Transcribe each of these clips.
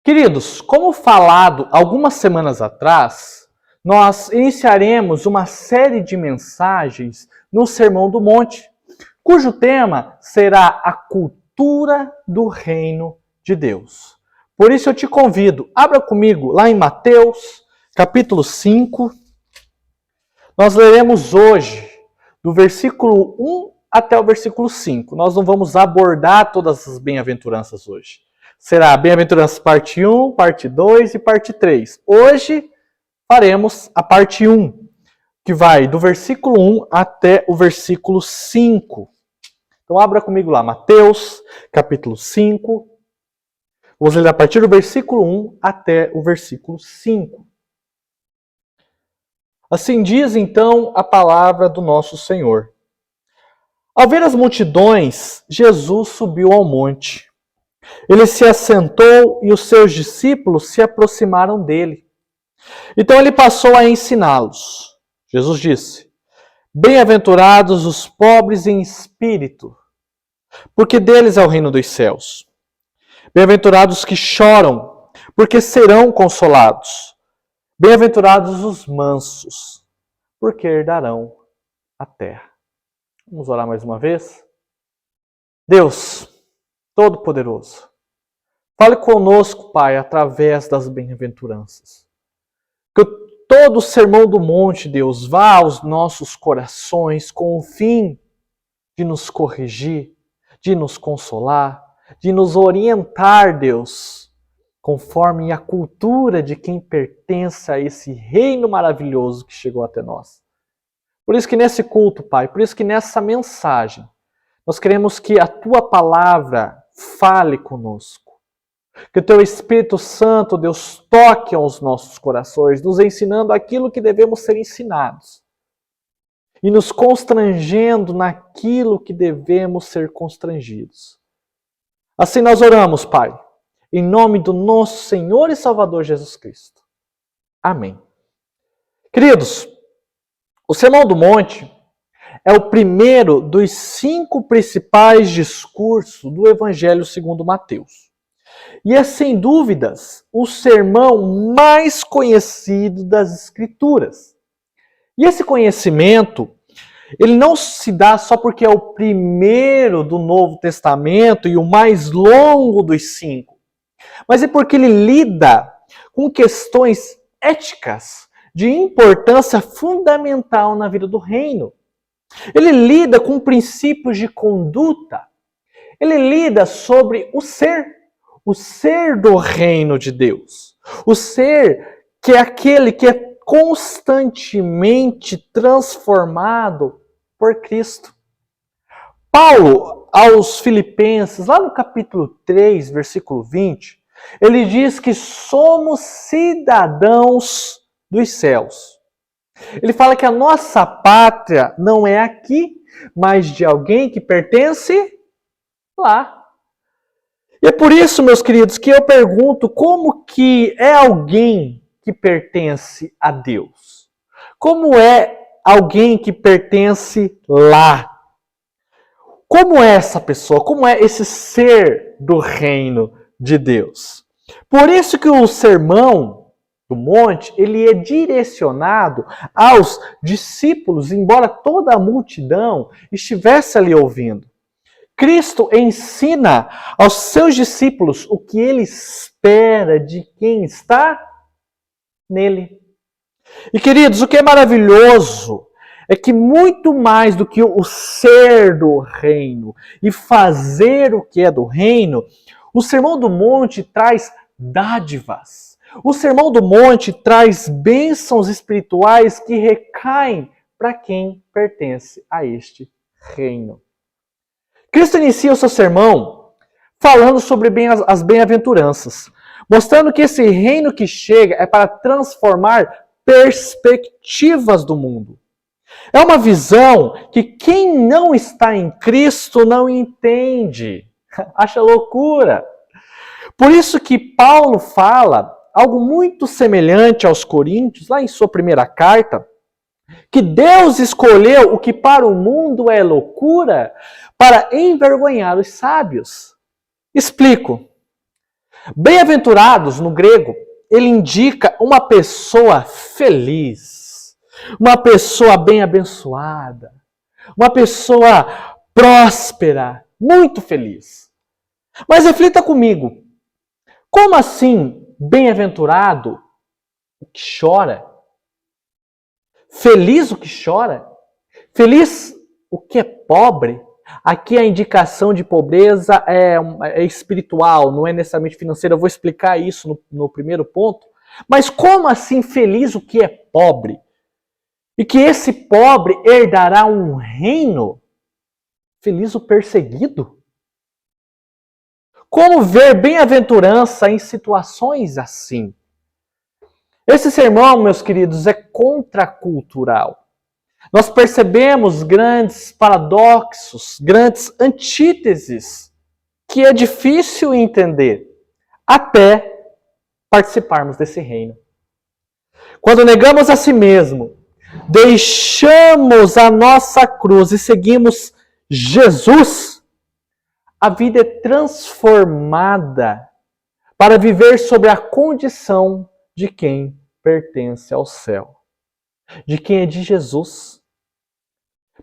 Queridos, como falado algumas semanas atrás, nós iniciaremos uma série de mensagens no Sermão do Monte, cujo tema será a cultura do reino de Deus. Por isso eu te convido, abra comigo lá em Mateus, capítulo 5. Nós leremos hoje do versículo 1 até o versículo 5. Nós não vamos abordar todas as bem-aventuranças hoje. Será bem-aventuranças parte 1, parte 2 e parte 3. Hoje faremos a parte 1, que vai do versículo 1 até o versículo 5. Então abra comigo lá, Mateus, capítulo 5. Vamos ler a partir do versículo 1 até o versículo 5. Assim diz então a palavra do nosso Senhor. Ao ver as multidões, Jesus subiu ao monte. Ele se assentou e os seus discípulos se aproximaram dele. Então ele passou a ensiná-los. Jesus disse: Bem-aventurados os pobres em espírito, porque deles é o reino dos céus. Bem-aventurados que choram, porque serão consolados. Bem-aventurados os mansos, porque herdarão a terra. Vamos orar mais uma vez? Deus Todo-Poderoso, fale conosco, Pai, através das bem-aventuranças. Que todo o sermão do monte, Deus, vá aos nossos corações com o fim de nos corrigir, de nos consolar, de nos orientar, Deus, conforme a cultura de quem pertence a esse reino maravilhoso que chegou até nós. Por isso que nesse culto, Pai, por isso que nessa mensagem, nós queremos que a Tua palavra fale conosco. Que o Teu Espírito Santo, Deus, toque aos nossos corações, nos ensinando aquilo que devemos ser ensinados. E nos constrangendo naquilo que devemos ser constrangidos. Assim nós oramos, Pai, em nome do nosso Senhor e Salvador Jesus Cristo. Amém. Queridos, o Sermão do Monte é o primeiro dos 5 principais discursos do Evangelho segundo Mateus. E é, sem dúvidas, o sermão mais conhecido das Escrituras. E esse conhecimento, ele não se dá só porque é o primeiro do Novo Testamento e o mais longo dos 5, mas é porque ele lida com questões éticas de importância fundamental na vida do reino. Ele lida com princípios de conduta. Ele lida sobre o ser do reino de Deus. O ser que é aquele que é constantemente transformado por Cristo. Paulo, aos Filipenses, lá no capítulo 3, versículo 20, ele diz que somos cidadãos dos céus. Ele fala que a nossa pátria não é aqui, mas de alguém que pertence lá. E é por isso, meus queridos, que eu pergunto como que é alguém que pertence a Deus? Como é alguém que pertence lá? Como é essa pessoa? Como é esse ser do reino de Deus? Por isso que o Sermão do Monte, ele é direcionado aos discípulos, embora toda a multidão estivesse ali ouvindo. Cristo ensina aos seus discípulos o que ele espera de quem está nele. E, queridos, o que é maravilhoso é que muito mais do que o ser do reino e fazer o que é do reino, o Sermão do Monte traz dádivas. O Sermão do Monte traz bênçãos espirituais que recaem para quem pertence a este reino. Cristo inicia o seu sermão falando sobre as bem-aventuranças, mostrando que esse reino que chega é para transformar perspectivas do mundo. É uma visão que quem não está em Cristo não entende, acha loucura. Por isso que Paulo fala algo muito semelhante aos Coríntios, lá em sua primeira carta, que Deus escolheu o que para o mundo é loucura para envergonhar os sábios. Explico. Bem-aventurados, no grego, ele indica uma pessoa feliz, uma pessoa bem abençoada, uma pessoa próspera, muito feliz. Mas reflita comigo, como assim bem-aventurado o que chora? Feliz o que chora? Feliz o que é pobre? Aqui a indicação de pobreza é espiritual, não é necessariamente financeira. Eu vou explicar isso no primeiro ponto. Mas como assim feliz o que é pobre? E que esse pobre herdará um reino? Feliz o perseguido? Como ver bem-aventurança em situações assim? Esse sermão, meus queridos, é contracultural. Nós percebemos grandes paradoxos, grandes antíteses, que é difícil entender até participarmos desse reino. Quando negamos a si mesmo, deixamos a nossa cruz e seguimos Jesus, a vida é transformada para viver sobre a condição de quem pertence ao céu, de quem é de Jesus.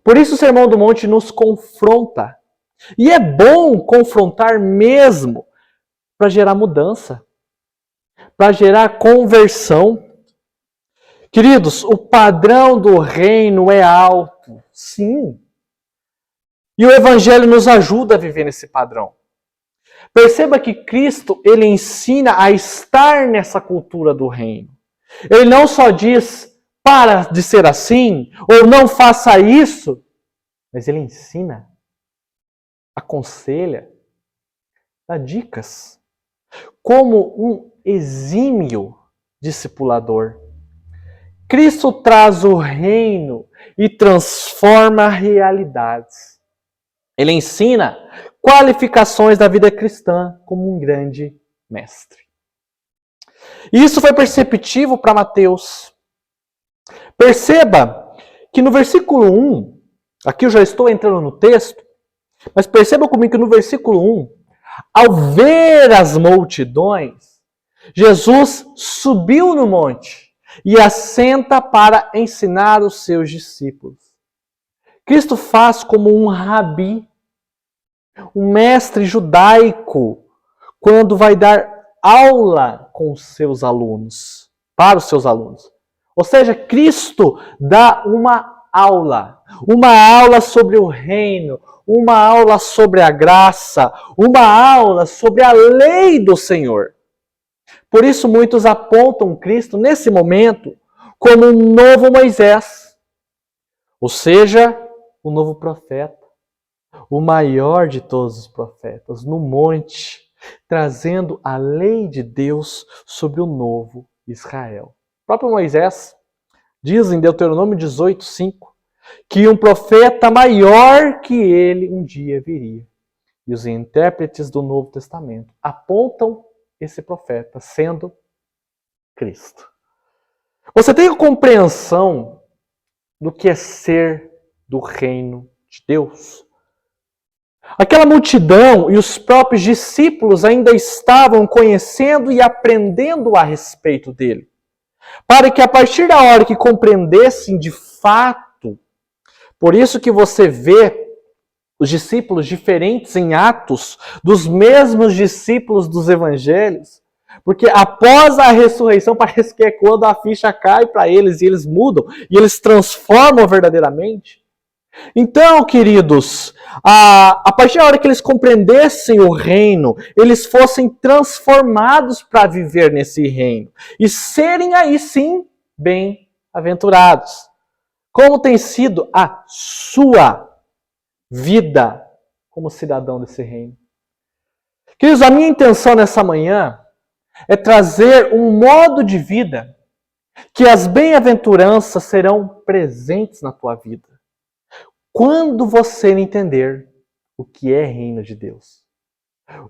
Por isso o Sermão do Monte nos confronta. E é bom confrontar mesmo para gerar mudança, para gerar conversão. Queridos, o padrão do reino é alto, sim. E o Evangelho nos ajuda a viver nesse padrão. Perceba que Cristo, ele ensina a estar nessa cultura do reino. Ele não só diz, para de ser assim, ou não faça isso, mas ele ensina, aconselha, dá dicas, como um exímio discipulador. Cristo traz o reino e transforma realidades. Ele ensina qualificações da vida cristã como um grande mestre. E isso foi perceptível para Mateus. Perceba que no versículo 1, aqui eu já estou entrando no texto, mas perceba comigo que no versículo 1, ao ver as multidões, Jesus subiu no monte e assenta para ensinar os seus discípulos. Cristo faz como um rabi, um mestre judaico, quando vai dar aula com os seus alunos, para os seus alunos. Ou seja, Cristo dá uma aula sobre o reino, uma aula sobre a graça, uma aula sobre a lei do Senhor. Por isso muitos apontam Cristo nesse momento como um novo Moisés, ou seja, o novo profeta, o maior de todos os profetas, no monte, trazendo a lei de Deus sobre o novo Israel. O próprio Moisés diz em Deuteronômio 18:5 que um profeta maior que ele um dia viria. E os intérpretes do Novo Testamento apontam esse profeta sendo Cristo. Você tem a compreensão do que é ser do reino de Deus? Aquela multidão e os próprios discípulos ainda estavam conhecendo e aprendendo a respeito dele. Para que a partir da hora que compreendessem de fato, por isso que você vê os discípulos diferentes em Atos, dos mesmos discípulos dos evangelhos, porque após a ressurreição parece que é quando a ficha cai para eles e eles mudam, e eles transformam verdadeiramente. Então, queridos, a partir da hora que eles compreendessem o reino, eles fossem transformados para viver nesse reino e serem aí sim bem-aventurados. Como tem sido a sua vida como cidadão desse reino? Queridos, a minha intenção nessa manhã é trazer um modo de vida que as bem-aventuranças serão presentes na tua vida. Quando você entender o que é reino de Deus,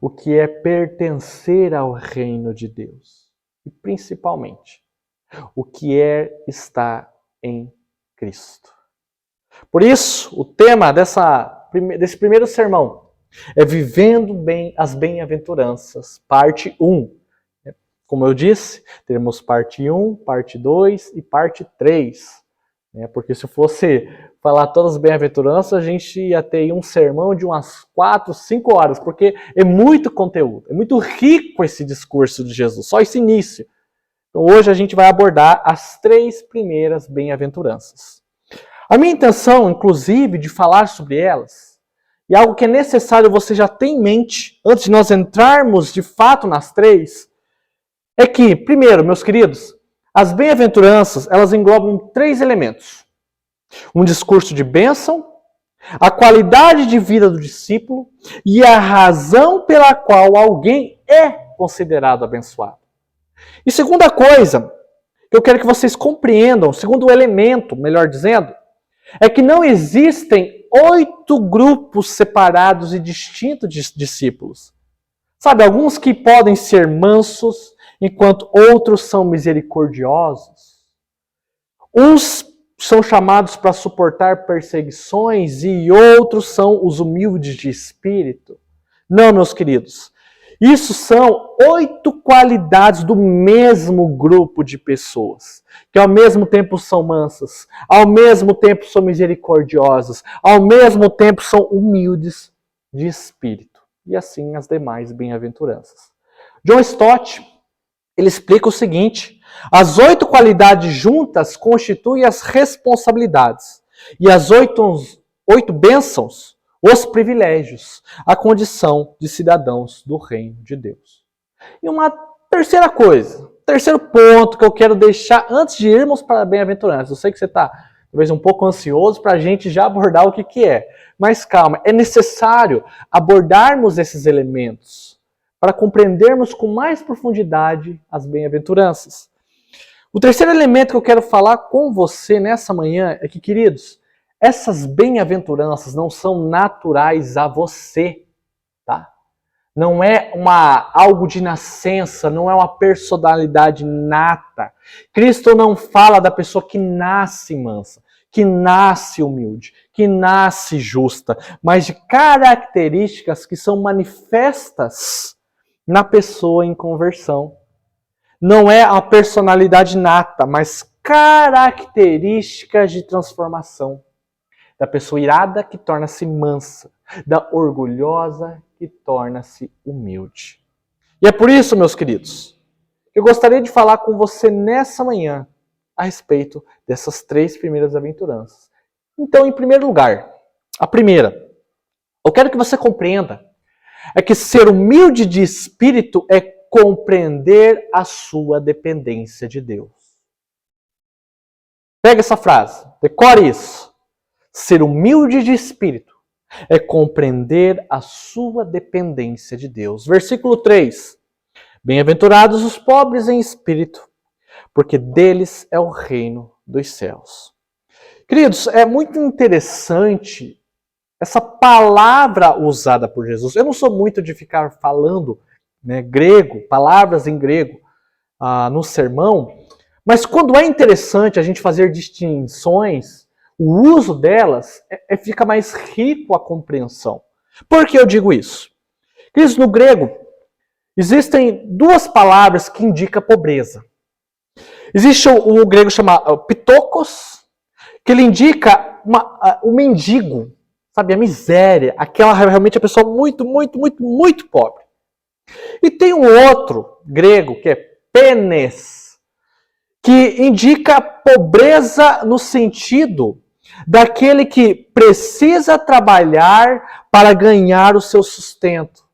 o que é pertencer ao reino de Deus, e principalmente, o que é estar em Cristo. Por isso, o tema desse primeiro sermão É vivendo bem as bem-aventuranças, parte 1. Como eu disse, teremos parte 1, parte 2 e parte 3. Porque se fosse falar todas as bem-aventuranças, a gente ia ter um sermão de umas 4, 5 horas, porque é muito conteúdo, é muito rico esse discurso de Jesus, só esse início. Então hoje a gente vai abordar as 3 primeiras bem-aventuranças. A minha intenção, inclusive, de falar sobre elas, e algo que é necessário você já ter em mente, antes de nós entrarmos de fato nas 3, é que, primeiro, meus queridos, as bem-aventuranças, elas englobam 3 elementos. Um discurso de bênção, a qualidade de vida do discípulo e a razão pela qual alguém é considerado abençoado. E segunda coisa que eu quero que vocês compreendam, segundo elemento, melhor dizendo, é que não existem 8 grupos separados e distintos de discípulos. Sabe, alguns que podem ser mansos, enquanto outros são misericordiosos. Uns são chamados para suportar perseguições e outros são os humildes de espírito. Não, meus queridos. Isso são 8 qualidades do mesmo grupo de pessoas, que ao mesmo tempo são mansas, ao mesmo tempo são misericordiosas, ao mesmo tempo são humildes de espírito. E assim as demais bem-aventuranças. John Stott, ele explica o seguinte: as 8 qualidades juntas constituem as responsabilidades, e as 8 bênçãos, os privilégios, a condição de cidadãos do reino de Deus. E uma terceira coisa, terceiro ponto que eu quero deixar antes de irmos para a bem-aventurança. Eu sei que você está talvez um pouco ansioso para a gente já abordar o que é. Mas calma, é necessário abordarmos esses elementos para compreendermos com mais profundidade as bem-aventuranças. O terceiro elemento que eu quero falar com você nessa manhã é que, queridos, essas bem-aventuranças não são naturais a você, tá? Não é algo de nascença, não é uma personalidade nata. Cristo não fala da pessoa que nasce mansa, que nasce humilde, que nasce justa, mas de características que são manifestas na pessoa em conversão. Não é a personalidade nata, mas características de transformação. Da pessoa irada que torna-se mansa, da orgulhosa que torna-se humilde. E é por isso, meus queridos, que eu gostaria de falar com você nessa manhã a respeito dessas 3 primeiras aventuranças. Então, em primeiro lugar, a primeira, eu quero que você compreenda, é que ser humilde de espírito é compreender a sua dependência de Deus. Pega essa frase, decore isso. Ser humilde de espírito é compreender a sua dependência de Deus. Versículo 3. Bem-aventurados os pobres em espírito, porque deles é o reino dos céus. Queridos, é muito interessante essa palavra usada por Jesus. Eu não sou muito de ficar falando grego, palavras em grego no sermão, mas quando é interessante a gente fazer distinções, o uso delas fica mais rico a compreensão. Por que eu digo isso? Queridos, no grego, existem 2 palavras que indicam pobreza. Existe o grego chamado pitokos, que ele indica o mendigo, sabe, a miséria, aquela realmente a pessoa muito, muito, muito, muito pobre. E tem um outro grego, que é penes, que indica pobreza no sentido daquele que precisa trabalhar para ganhar o seu sustento.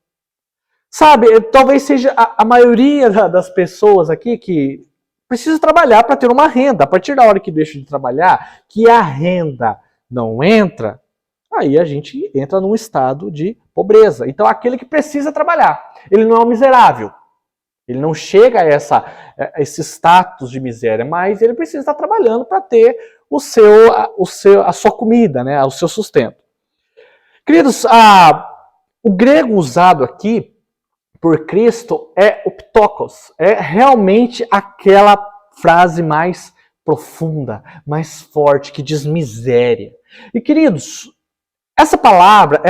Sabe, talvez seja a maioria das pessoas aqui que precisa trabalhar para ter uma renda. A partir da hora que deixa de trabalhar, que a renda não entra, aí a gente entra num estado de pobreza. Então, aquele que precisa trabalhar, ele não é um miserável. Ele não chega a esse status de miséria, mas ele precisa estar trabalhando para ter a sua comida, o seu sustento. Queridos, o grego usado aqui por Cristo é o ptokos. É realmente aquela frase mais profunda, mais forte, que diz miséria. E, queridos, essa palavra,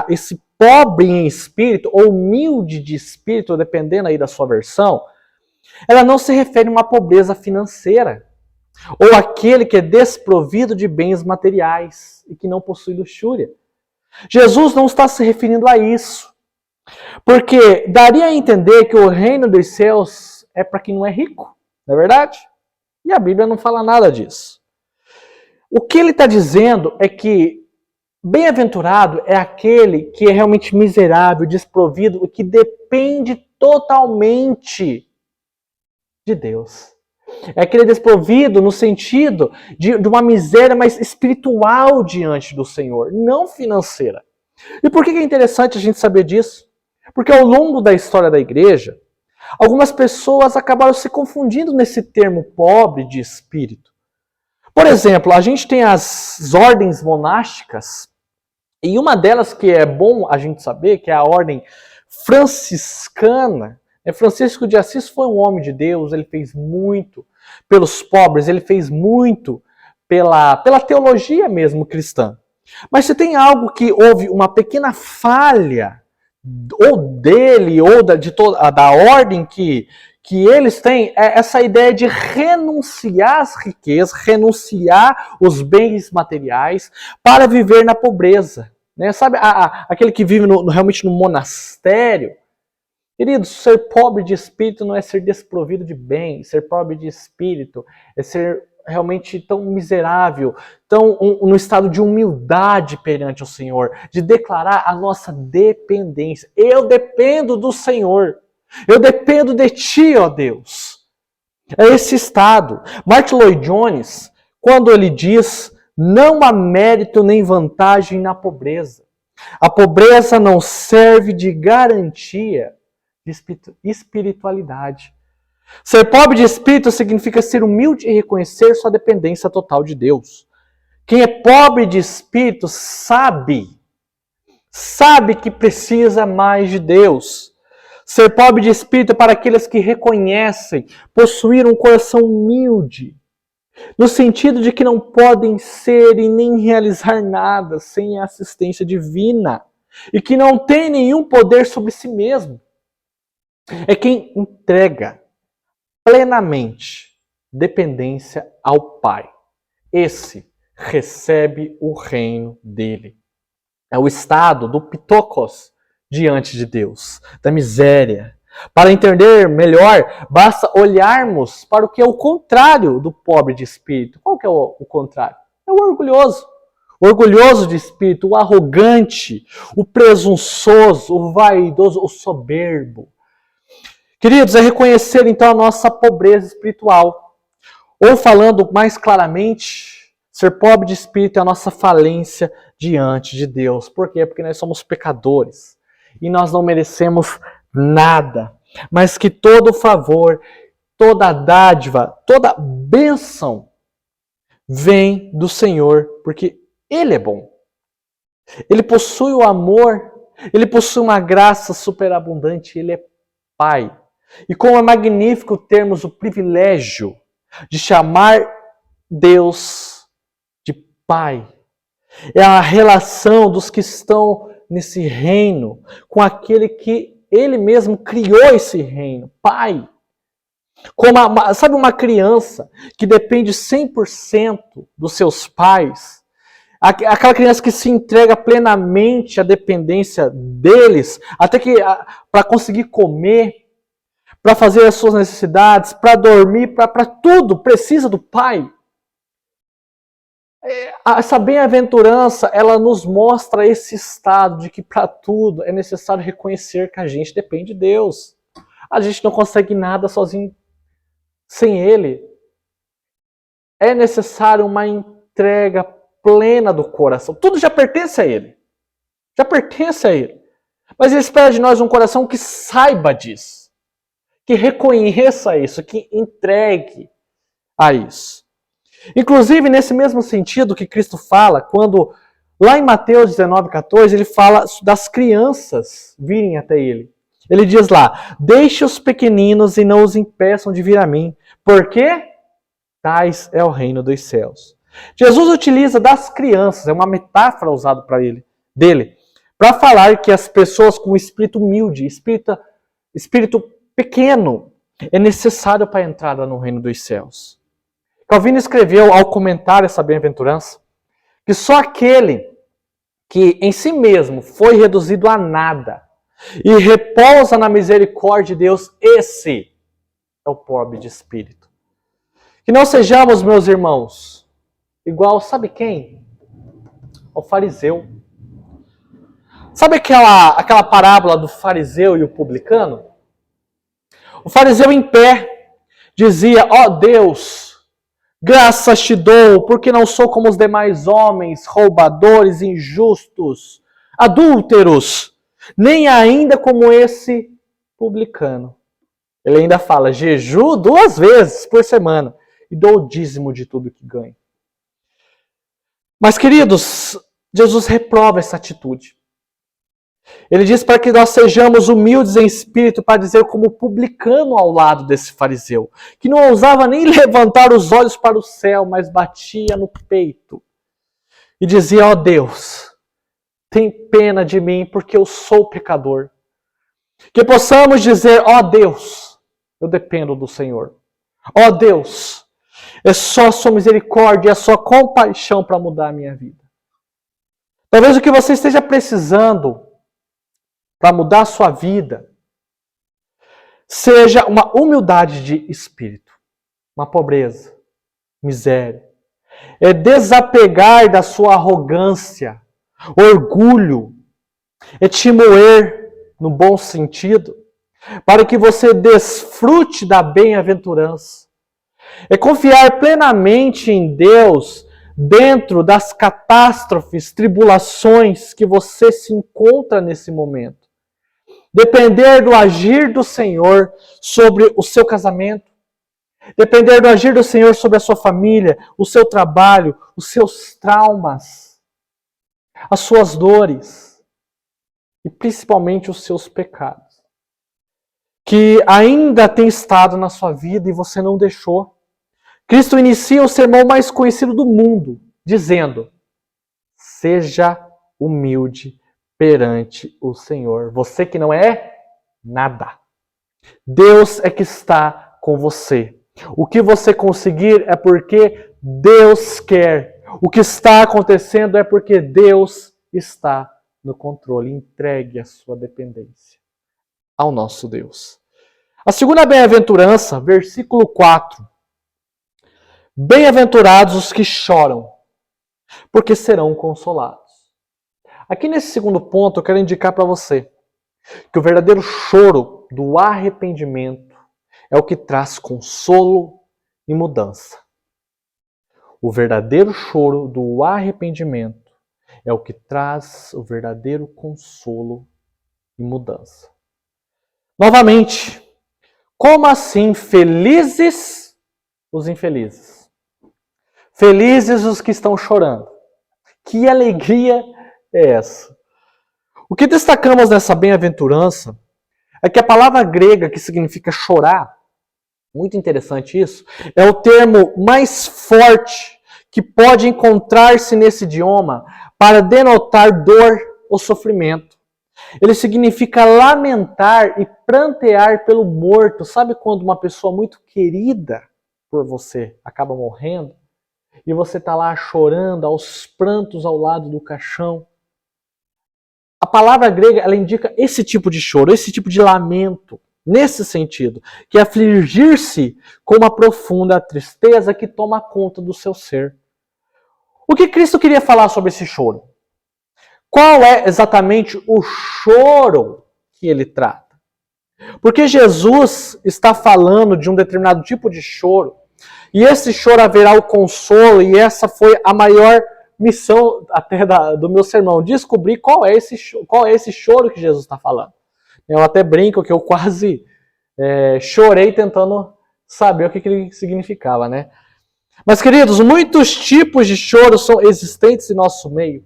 esse pobre em espírito, ou humilde de espírito, dependendo aí da sua versão, ela não se refere a uma pobreza financeira, ou aquele que é desprovido de bens materiais e que não possui luxúria. Jesus não está se referindo a isso, porque daria a entender que o reino dos céus é para quem não é rico, não é verdade? E a Bíblia não fala nada disso. O que ele está dizendo é que bem-aventurado é aquele que é realmente miserável, desprovido, e que depende totalmente de Deus. É aquele desprovido no sentido de uma miséria mais espiritual diante do Senhor, não financeira. E por que é interessante a gente saber disso? Porque ao longo da história da igreja, algumas pessoas acabaram se confundindo nesse termo pobre de espírito. Por exemplo, a gente tem as ordens monásticas, e uma delas que é bom a gente saber, que é a ordem franciscana. Francisco de Assis foi um homem de Deus, ele fez muito pelos pobres, ele fez muito pela teologia mesmo cristã. Mas se tem algo que houve uma pequena falha, ou dele, ou da ordem que eles têm, é essa ideia de renunciar às riquezas, renunciar os bens materiais para viver na pobreza. Né? Sabe, aquele que vive realmente no monastério? Queridos, ser pobre de espírito não é ser desprovido de bem. Ser pobre de espírito é ser realmente tão miserável, tão no estado de humildade perante o Senhor, de declarar a nossa dependência. Eu dependo do Senhor. Eu dependo de Ti, ó Deus. É esse estado. Martin Lloyd-Jones, quando ele diz: não há mérito nem vantagem na pobreza. A pobreza não serve de garantia de espiritualidade. Ser pobre de espírito significa ser humilde e reconhecer sua dependência total de Deus. Quem é pobre de espírito sabe que precisa mais de Deus. Ser pobre de espírito é para aqueles que reconhecem possuir um coração humilde, no sentido de que não podem ser e nem realizar nada sem a assistência divina, e que não tem nenhum poder sobre si mesmo. É quem entrega plenamente dependência ao Pai. Esse recebe o reino dele. É o estado do pitokos diante de Deus, da miséria. Para entender melhor, basta olharmos para o que é o contrário do pobre de espírito. Qual que é o contrário? É o orgulhoso. O orgulhoso de espírito, o arrogante, o presunçoso, o vaidoso, o soberbo. Queridos, é reconhecer então a nossa pobreza espiritual. Ou falando mais claramente, ser pobre de espírito é a nossa falência diante de Deus. Por quê? Porque nós somos pecadores e nós não merecemos nada, mas que todo favor, toda dádiva, toda bênção vem do Senhor, porque Ele é bom. Ele possui o amor, Ele possui uma graça superabundante, Ele é Pai. E como é magnífico termos o privilégio de chamar Deus de Pai. É a relação dos que estão nesse reino com aquele que Ele mesmo criou esse reino, Pai. Como sabe uma criança que depende 100% dos seus pais? Aquela criança que se entrega plenamente à dependência deles, até que para conseguir comer, para fazer as suas necessidades, para dormir, para tudo, precisa do Pai. Essa bem-aventurança, ela nos mostra esse estado de que para tudo é necessário reconhecer que a gente depende de Deus. A gente não consegue nada sozinho, sem Ele. É necessário uma entrega plena do coração. Tudo já pertence a Ele. Já pertence a Ele. Mas Ele espera de nós um coração que saiba disso. Que reconheça isso, que entregue a isso. Inclusive, nesse mesmo sentido que Cristo fala, quando lá em Mateus 19,14, ele fala das crianças virem até ele. Ele diz lá: deixe os pequeninos e não os impeçam de vir a mim, porque tais é o reino dos céus. Jesus utiliza das crianças, é uma metáfora usada para dele, para falar que as pessoas com espírito humilde, espírito pequeno, é necessário para a entrada no reino dos céus. Calvino escreveu, ao comentar essa bem-aventurança, que só aquele que em si mesmo foi reduzido a nada e repousa na misericórdia de Deus, esse é o pobre de espírito. Que não sejamos, meus irmãos, igual, sabe quem? Ao fariseu. Sabe aquela parábola do fariseu e o publicano? O fariseu em pé dizia, ó Deus, graças te dou, porque não sou como os demais homens, roubadores, injustos, adúlteros, nem ainda como esse publicano. Ele ainda fala, jejuo 2 vezes por semana e dou o dízimo de tudo que ganho. Mas, queridos, Jesus reprova essa atitude. Ele diz para que nós sejamos humildes em espírito, para dizer como publicano ao lado desse fariseu, que não ousava nem levantar os olhos para o céu, mas batia no peito e dizia, ó Deus, tem pena de mim porque eu sou pecador. Que possamos dizer, ó Deus, eu dependo do Senhor. Ó Deus, é só a sua misericórdia e a sua compaixão para mudar a minha vida. Talvez o que você esteja precisando para mudar a sua vida seja uma humildade de espírito, uma pobreza, miséria. É desapegar da sua arrogância, orgulho, é te moer no bom sentido, para que você desfrute da bem-aventurança. É confiar plenamente em Deus dentro das catástrofes, tribulações que você se encontra nesse momento. Depender do agir do Senhor sobre o seu casamento. Depender do agir do Senhor sobre a sua família, o seu trabalho, os seus traumas, as suas dores e principalmente os seus pecados, que ainda tem estado na sua vida e você não deixou. Cristo inicia o sermão mais conhecido do mundo, dizendo, seja humilde perante o Senhor. Você que não é nada. Deus é que está com você. O que você conseguir é porque Deus quer. O que está acontecendo é porque Deus está no controle. Entregue a sua dependência ao nosso Deus. A segunda bem-aventurança, versículo 4. Bem-aventurados os que choram, porque serão consolados. Aqui nesse segundo ponto eu quero indicar para você que o verdadeiro choro do arrependimento é o que traz consolo e mudança. O verdadeiro choro do arrependimento é o que traz o verdadeiro consolo e mudança. Novamente, como assim felizes os infelizes? Felizes os que estão chorando. Que alegria é essa? O que destacamos nessa bem-aventurança é que a palavra grega que significa chorar, muito interessante isso, é o termo mais forte que pode encontrar-se nesse idioma para denotar dor ou sofrimento. Ele significa lamentar e prantear pelo morto. Sabe quando uma pessoa muito querida por você acaba morrendo? E você está lá chorando, aos prantos ao lado do caixão. A palavra grega, ela indica esse tipo de choro, esse tipo de lamento, nesse sentido, que é afligir-se com uma profunda tristeza que toma conta do seu ser. O que Cristo queria falar sobre esse choro? Qual é exatamente o choro que ele trata? Porque Jesus está falando de um determinado tipo de choro, e esse choro haverá o consolo, e essa foi a maior missão até do meu sermão, descobrir qual é esse choro que Jesus está falando. Eu até brinco que eu quase chorei tentando saber o que ele significava, né? Mas, queridos, muitos tipos de choro são existentes em nosso meio.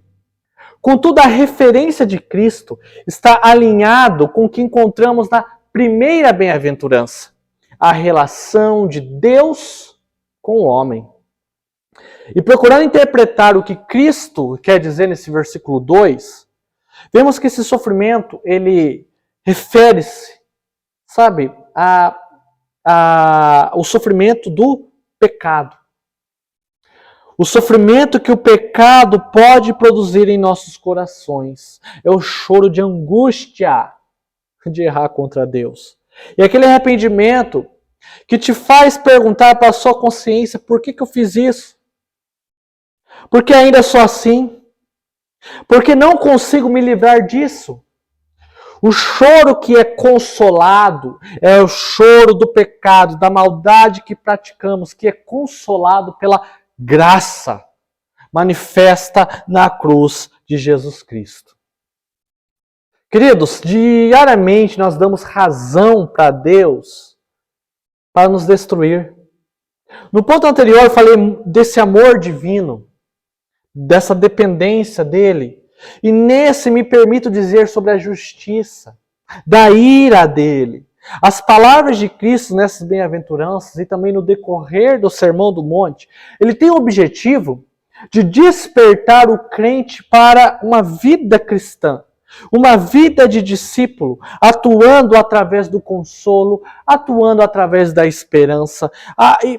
Contudo, a referência de Cristo está alinhado com o que encontramos na primeira bem-aventurança, a relação de Deus com o homem. E procurando interpretar o que Cristo quer dizer nesse versículo 2, Vemos que esse sofrimento, ele refere-se, sabe, o sofrimento do pecado. O sofrimento que o pecado pode produzir em nossos corações. É o choro de angústia de errar contra Deus. E aquele arrependimento que te faz perguntar para a sua consciência: por que eu fiz isso? Por que ainda sou assim? Por que não consigo me livrar disso? O choro que é consolado é o choro do pecado, da maldade que praticamos, que é consolado pela graça manifesta na cruz de Jesus Cristo. Queridos, diariamente nós damos razão para Deus para nos destruir. No ponto anterior eu falei desse amor divino, dessa dependência dele. E nesse me permito dizer sobre a justiça, da ira dele. As palavras de Cristo nessas bem-aventuranças e também no decorrer do Sermão do Monte, ele tem o objetivo de despertar o crente para uma vida cristã, uma vida de discípulo, atuando através do consolo, atuando através da esperança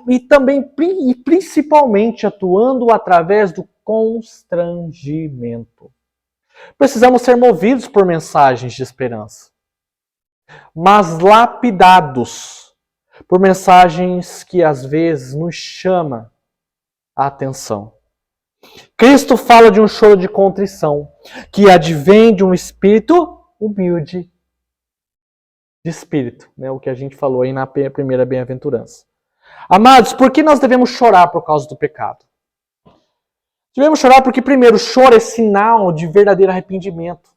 e também e principalmente atuando através do constrangimento. Precisamos ser movidos por mensagens de esperança, mas lapidados por mensagens que às vezes nos chamam a atenção. Cristo fala de um choro de contrição, que advém de um espírito humilde de espírito, né? O que a gente falou aí na primeira bem-aventurança. Amados, por que nós devemos chorar por causa do pecado? Devemos chorar porque, primeiro, o choro é sinal de verdadeiro arrependimento.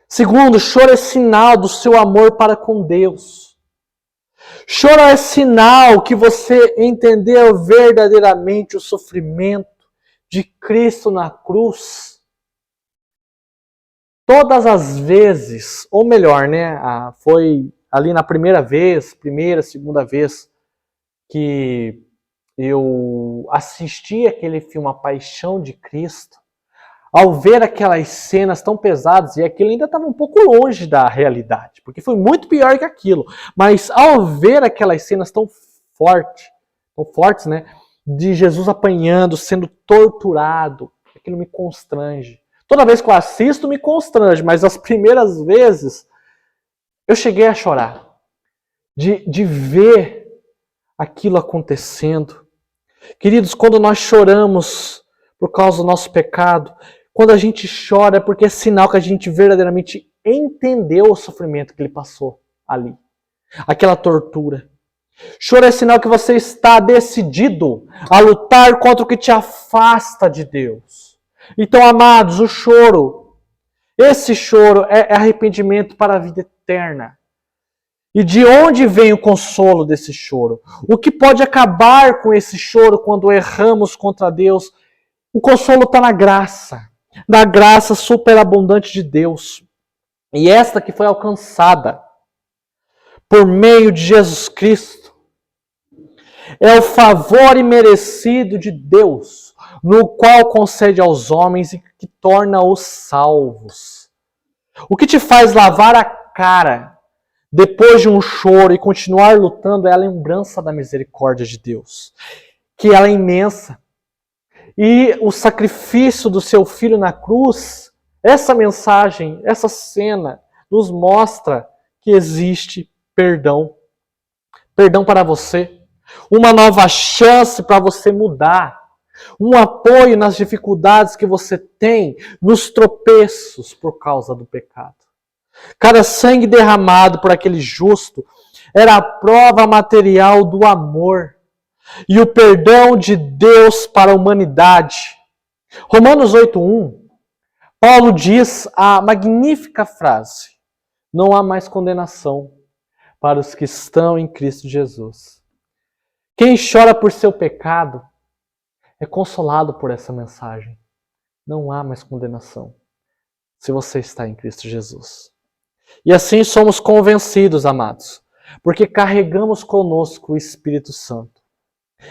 Segundo, o choro é sinal do seu amor para com Deus. Choro é sinal que você entendeu verdadeiramente o sofrimento de Cristo na cruz. Todas as vezes, ou melhor, né, foi ali na primeira, segunda vez que eu assisti aquele filme A Paixão de Cristo, ao ver aquelas cenas tão pesadas, e aquilo ainda estava um pouco longe da realidade, porque foi muito pior que aquilo, mas ao ver aquelas cenas tão fortes, né, de Jesus apanhando, sendo torturado, aquilo me constrange. Toda vez que eu assisto, me constrange, mas as primeiras vezes eu cheguei a chorar, de ver aquilo acontecendo. Queridos, quando nós choramos por causa do nosso pecado, quando a gente chora é porque é sinal que a gente verdadeiramente entendeu o sofrimento que ele passou ali. Aquela tortura. Choro é sinal que você está decidido a lutar contra o que te afasta de Deus. Então, amados, esse choro é arrependimento para a vida eterna. E de onde vem o consolo desse choro? O que pode acabar com esse choro quando erramos contra Deus? O consolo está na graça superabundante de Deus. E esta que foi alcançada por meio de Jesus Cristo é o favor imerecido de Deus, no qual concede aos homens e que torna-os salvos. O que te faz lavar a cara depois de um choro e continuar lutando é a lembrança da misericórdia de Deus, que ela é imensa. E o sacrifício do seu filho na cruz, essa mensagem, essa cena, nos mostra que existe perdão. Perdão para você. Uma nova chance para você mudar. Um apoio nas dificuldades que você tem, nos tropeços por causa do pecado. Cada sangue derramado por aquele justo era a prova material do amor e o perdão de Deus para a humanidade. Romanos 8:1, Paulo diz a magnífica frase: não há mais condenação para os que estão em Cristo Jesus. Quem chora por seu pecado é consolado por essa mensagem. Não há mais condenação se você está em Cristo Jesus. E assim somos convencidos, amados, porque carregamos conosco o Espírito Santo.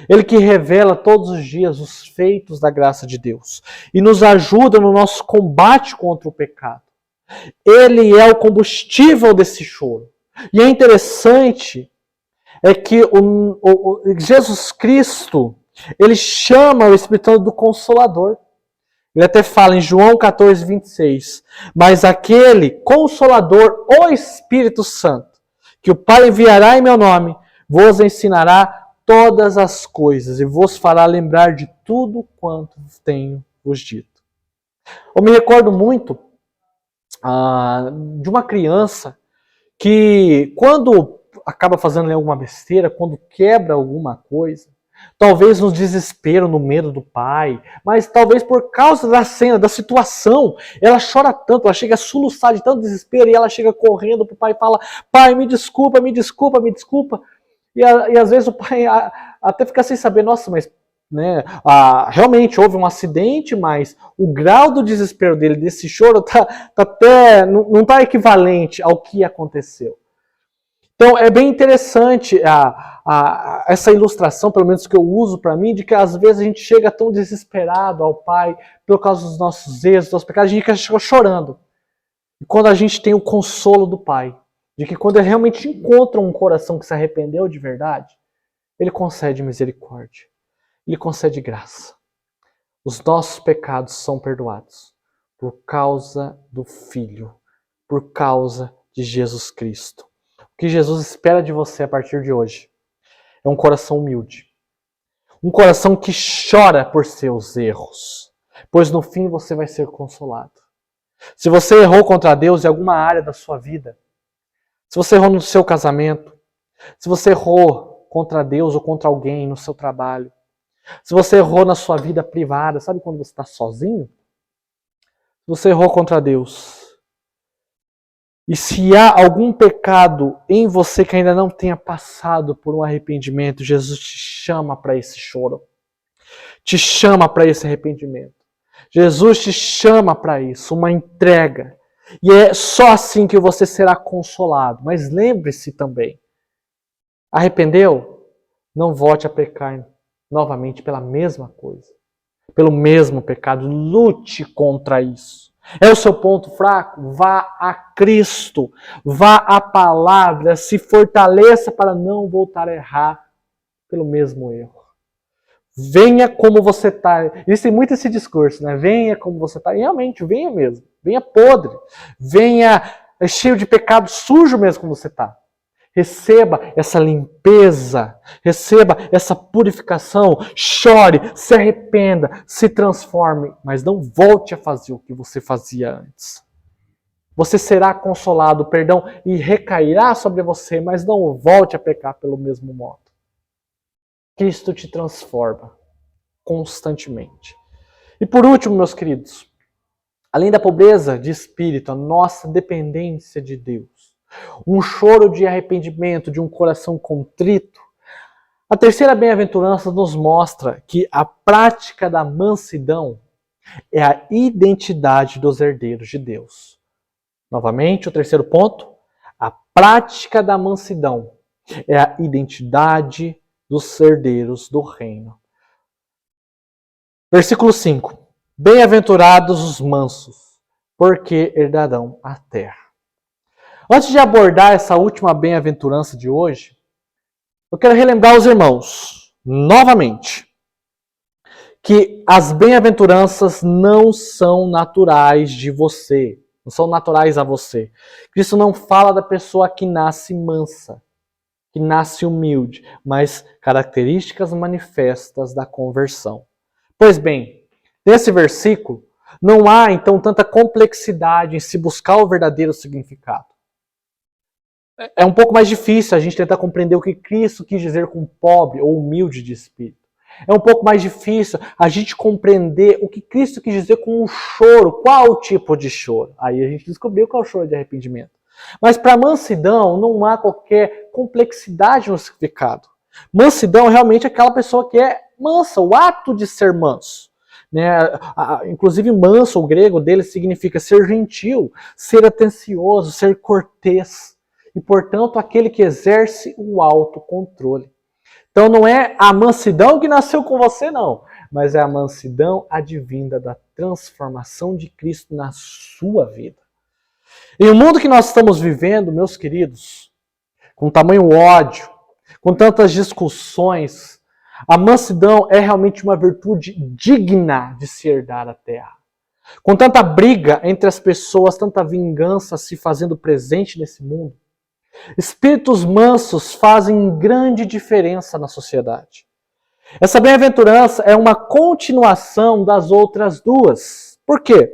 Ele que revela todos os dias os feitos da graça de Deus e nos ajuda no nosso combate contra o pecado. Ele é o combustível desse choro. E é interessante que Jesus Cristo, ele chama o Espírito Santo do Consolador. Ele até fala em João 14, 26, mas aquele Consolador, o Espírito Santo, que o Pai enviará em meu nome, vos ensinará todas as coisas e vos fará lembrar de tudo quanto tenho vos dito. Eu me recordo muito de uma criança que, quando acaba fazendo alguma besteira, quando quebra alguma coisa, talvez no desespero, no medo do pai, mas talvez por causa da cena, da situação, ela chora tanto, ela chega a soluçar de tanto desespero e ela chega correndo pro pai e fala: pai, me desculpa, me desculpa, me desculpa. E às vezes o pai até fica sem saber, nossa, mas né, realmente houve um acidente, mas o grau do desespero dele, desse choro, não tá equivalente ao que aconteceu. Então é bem interessante essa ilustração, pelo menos que eu uso para mim, de que às vezes a gente chega tão desesperado ao Pai por causa dos nossos erros, dos nossos pecados, a gente chega chorando. E quando a gente tem o consolo do Pai, de que quando ele realmente encontra um coração que se arrependeu de verdade, ele concede misericórdia, ele concede graça. Os nossos pecados são perdoados por causa do Filho, por causa de Jesus Cristo. O que Jesus espera de você a partir de hoje é um coração humilde. Um coração que chora por seus erros, pois no fim você vai ser consolado. Se você errou contra Deus em alguma área da sua vida, se você errou no seu casamento, se você errou contra Deus ou contra alguém no seu trabalho, se você errou na sua vida privada, sabe quando você está sozinho? Se você errou contra Deus, e se há algum pecado em você que ainda não tenha passado por um arrependimento, Jesus te chama para esse choro. Te chama para esse arrependimento. Jesus te chama para isso, uma entrega. E é só assim que você será consolado. Mas lembre-se também, arrependeu? Não volte a pecar novamente pela mesma coisa. Pelo mesmo pecado. Lute contra isso. É o seu ponto fraco? Vá a Cristo, vá à palavra, se fortaleça para não voltar a errar pelo mesmo erro. Venha como você está. Existe muito esse discurso, né? Venha como você está. E realmente, venha mesmo. Venha podre. Venha cheio de pecado, sujo mesmo como você está. Receba essa limpeza, receba essa purificação, chore, se arrependa, se transforme, mas não volte a fazer o que você fazia antes. Você será consolado, perdão, e recairá sobre você, mas não volte a pecar pelo mesmo modo. Cristo te transforma constantemente. E por último, meus queridos, além da pobreza de espírito, a nossa dependência de Deus, um choro de arrependimento, de um coração contrito. A terceira bem-aventurança nos mostra que a prática da mansidão é a identidade dos herdeiros de Deus. Novamente, o terceiro ponto, a prática da mansidão é a identidade dos herdeiros do reino. Versículo 5. Bem-aventurados os mansos, porque herdarão a terra. Antes de abordar essa última bem-aventurança de hoje, eu quero relembrar os irmãos, novamente, que as bem-aventuranças não são naturais de você, não são naturais a você. Cristo não fala da pessoa que nasce mansa, que nasce humilde, mas características manifestas da conversão. Pois bem, nesse versículo, não há então tanta complexidade em se buscar o verdadeiro significado. É um pouco mais difícil a gente tentar compreender o que Cristo quis dizer com pobre ou humilde de espírito. É um pouco mais difícil a gente compreender o que Cristo quis dizer com o choro, qual o tipo de choro. Aí a gente descobriu qual é o choro de arrependimento. Mas para mansidão não há qualquer complexidade no significado. Mansidão é realmente aquela pessoa que é mansa, o ato de ser manso. Né? Inclusive manso, o grego dele significa ser gentil, ser atencioso, ser cortês. E, portanto, aquele que exerce o autocontrole. Então não é a mansidão que nasceu com você, não. Mas é a mansidão advinda da transformação de Cristo na sua vida. E o mundo que nós estamos vivendo, meus queridos, com tamanho ódio, com tantas discussões, a mansidão é realmente uma virtude digna de se herdar a terra. Com tanta briga entre as pessoas, tanta vingança se fazendo presente nesse mundo, espíritos mansos fazem grande diferença na sociedade. Essa bem-aventurança é uma continuação das outras duas. Por quê?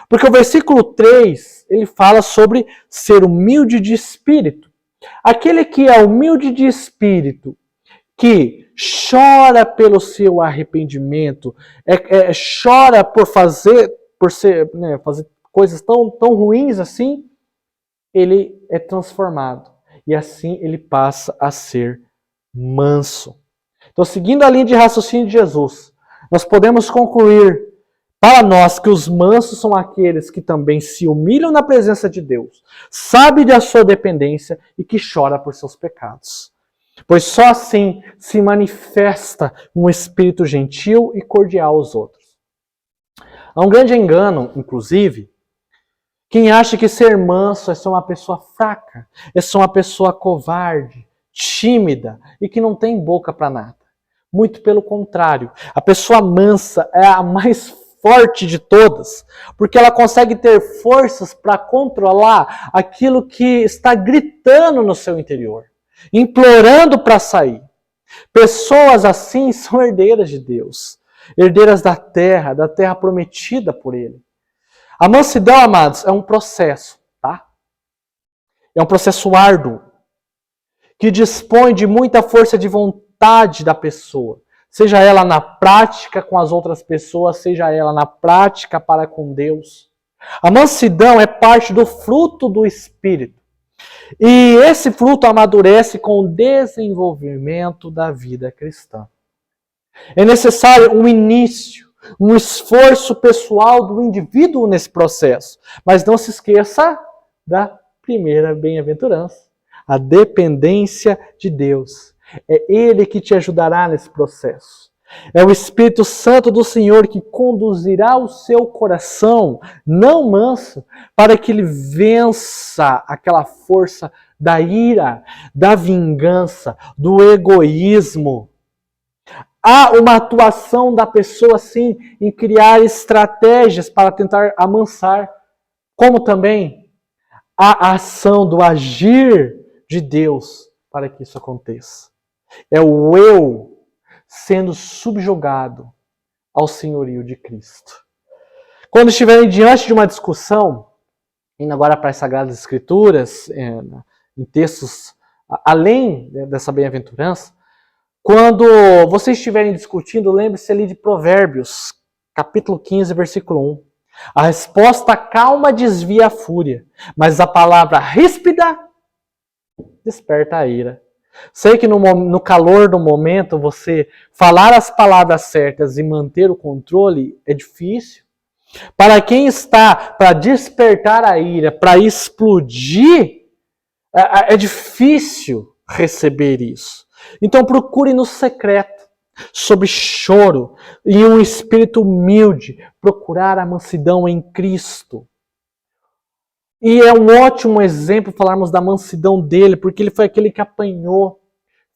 Porque o versículo 3, ele fala sobre ser humilde de espírito. Aquele que é humilde de espírito, que chora pelo seu arrependimento, chora por fazer coisas tão ruins assim, ele é transformado. E assim ele passa a ser manso. Então, seguindo a linha de raciocínio de Jesus, nós podemos concluir para nós que os mansos são aqueles que também se humilham na presença de Deus, sabem da sua dependência e que chora por seus pecados. Pois só assim se manifesta um espírito gentil e cordial aos outros. Há um grande engano, inclusive, quem acha que ser manso é ser uma pessoa fraca, é ser uma pessoa covarde, tímida e que não tem boca para nada. Muito pelo contrário, a pessoa mansa é a mais forte de todas, porque ela consegue ter forças para controlar aquilo que está gritando no seu interior, implorando para sair. Pessoas assim são herdeiras de Deus, herdeiras da terra prometida por Ele. A mansidão, amados, é um processo, tá? É um processo árduo, que dispõe de muita força de vontade da pessoa, seja ela na prática com as outras pessoas, seja ela na prática para com Deus. A mansidão é parte do fruto do Espírito. E esse fruto amadurece com o desenvolvimento da vida cristã. É necessário um início, um esforço pessoal do indivíduo nesse processo. Mas não se esqueça da primeira bem-aventurança, a dependência de Deus. É Ele que te ajudará nesse processo. É o Espírito Santo do Senhor que conduzirá o seu coração, não manso, para que ele vença aquela força da ira, da vingança, do egoísmo. Há uma atuação da pessoa, sim, em criar estratégias para tentar amansar, como também a ação do agir de Deus para que isso aconteça. É o eu sendo subjugado ao senhorio de Cristo. Quando estiverem diante de uma discussão, indo agora para as Sagradas Escrituras, em textos além dessa bem-aventurança, quando vocês estiverem discutindo, lembre-se ali de Provérbios, capítulo 15, versículo 1. A resposta calma desvia a fúria, mas a palavra ríspida desperta a ira. Sei que no calor do momento você falar as palavras certas e manter o controle é difícil. Para quem está para despertar a ira, para explodir, é difícil receber isso. Então procure no secreto, sob choro e um espírito humilde, procurar a mansidão em Cristo. E é um ótimo exemplo falarmos da mansidão dele, porque ele foi aquele que apanhou,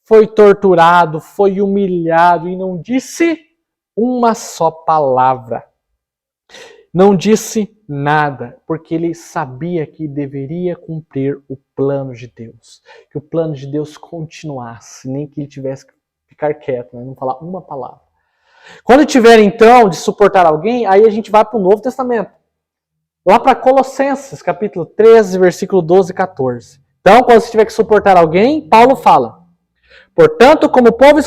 foi torturado, foi humilhado e não disse uma só palavra. Não disse nada, porque ele sabia que deveria cumprir o plano de Deus. Que o plano de Deus continuasse, nem que ele tivesse que ficar quieto, não falar uma palavra. Quando tiver então de suportar alguém, aí a gente vai para o Novo Testamento. Lá para Colossenses, capítulo 13, versículo 12 e 14. Então, quando você tiver que suportar alguém, Paulo fala: portanto, como povo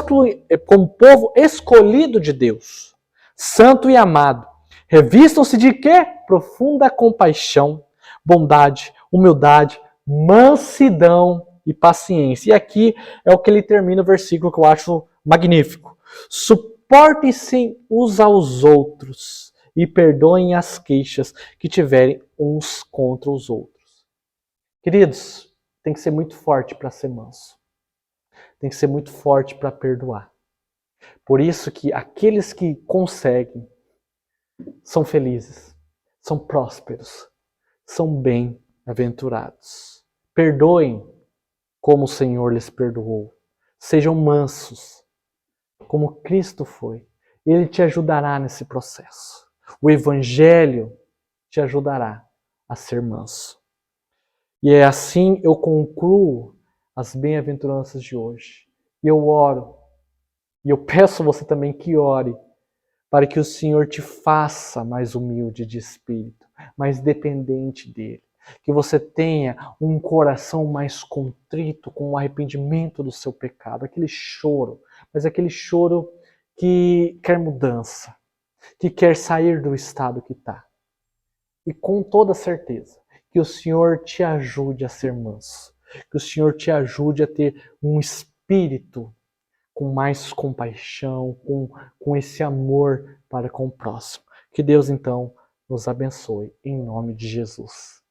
escolhido de Deus, santo e amado, revistam-se de quê? Profunda compaixão, bondade, humildade, mansidão e paciência. E aqui é o que ele termina o versículo que eu acho magnífico. Suportem-se uns aos outros e perdoem as queixas que tiverem uns contra os outros. Queridos, tem que ser muito forte para ser manso. tem que ser muito forte para perdoar. Por isso que aqueles que conseguem são felizes, são prósperos, são bem-aventurados. Perdoem como o Senhor lhes perdoou. Sejam mansos, como Cristo foi. Ele te ajudará nesse processo. O Evangelho te ajudará a ser manso. E é assim eu concluo as bem-aventuranças de hoje. E eu oro, e eu peço a você também que ore, para que o Senhor te faça mais humilde de espírito, mais dependente dele. Que você tenha um coração mais contrito, com o arrependimento do seu pecado, aquele choro, mas aquele choro que quer mudança, que quer sair do estado que está. E com toda certeza, que o Senhor te ajude a ser manso, que o Senhor te ajude a ter um espírito com mais compaixão, com esse amor para com o próximo. Que Deus, então, nos abençoe, em nome de Jesus.